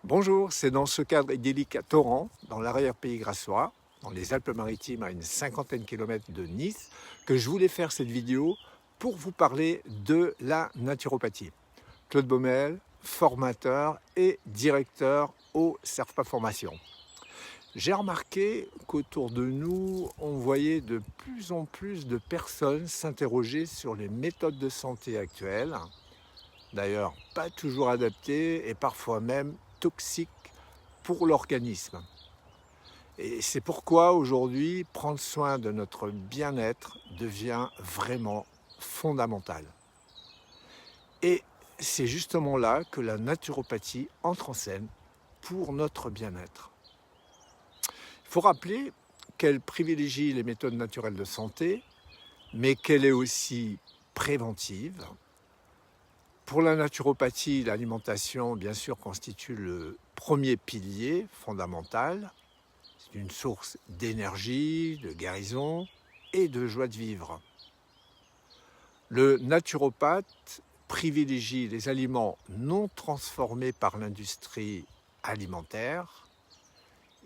Bonjour, c'est dans ce cadre idyllique à Torrent, dans l'arrière-pays grassois, dans les Alpes-Maritimes à une cinquantaine de kilomètres de Nice, que je voulais faire cette vidéo pour vous parler de la naturopathie. Claude Baumel, formateur et directeur au CERFPA Formation. J'ai remarqué qu'autour de nous, on voyait de plus en plus de personnes s'interroger sur les méthodes de santé actuelles, d'ailleurs pas toujours adaptées et parfois même toxiques pour l'organisme. Et c'est pourquoi aujourd'hui, prendre soin de notre bien-être devient vraiment fondamental. Et c'est justement là que la naturopathie entre en scène pour notre bien-être. Il faut rappeler qu'elle privilégie les méthodes naturelles de santé, mais qu'elle est aussi préventive. Pour la naturopathie, l'alimentation, bien sûr, constitue le premier pilier fondamental. C'est une source d'énergie, de guérison et de joie de vivre. Le naturopathe privilégie les aliments non transformés par l'industrie alimentaire.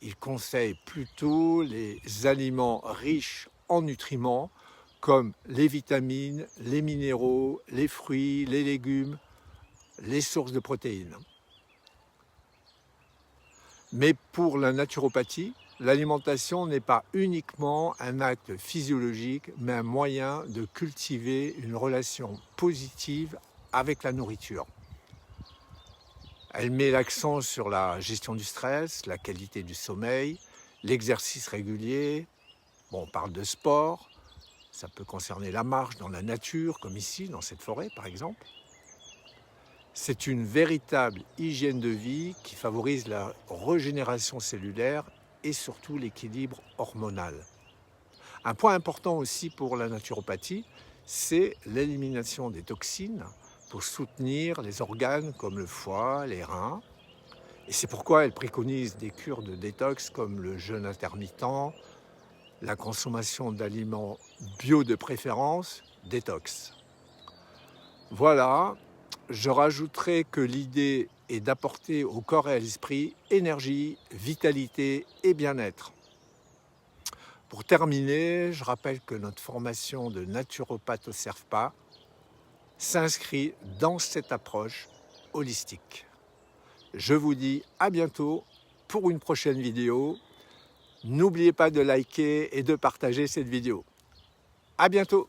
Il conseille plutôt les aliments riches en nutriments comme les vitamines, les minéraux, les fruits, les légumes, les sources de protéines. Mais pour la naturopathie, l'alimentation n'est pas uniquement un acte physiologique, mais un moyen de cultiver une relation positive avec la nourriture. Elle met l'accent sur la gestion du stress, la qualité du sommeil, l'exercice régulier. Bon, on parle de sport, ça peut concerner la marche dans la nature, comme ici, dans cette forêt par exemple. C'est une véritable hygiène de vie qui favorise la régénération cellulaire et surtout l'équilibre hormonal. Un point important aussi pour la naturopathie, c'est l'élimination des toxines pour soutenir les organes comme le foie, les reins. Et c'est pourquoi elle préconise des cures de détox comme le jeûne intermittent, la consommation d'aliments bio de préférence, détox. Voilà, je rajouterai que l'idée est d'apporter au corps et à l'esprit énergie, vitalité et bien-être. Pour terminer, je rappelle que notre formation de naturopathe au CERFPA s'inscrit dans cette approche holistique. Je vous dis à bientôt pour une prochaine vidéo. N'oubliez pas de liker et de partager cette vidéo. À bientôt!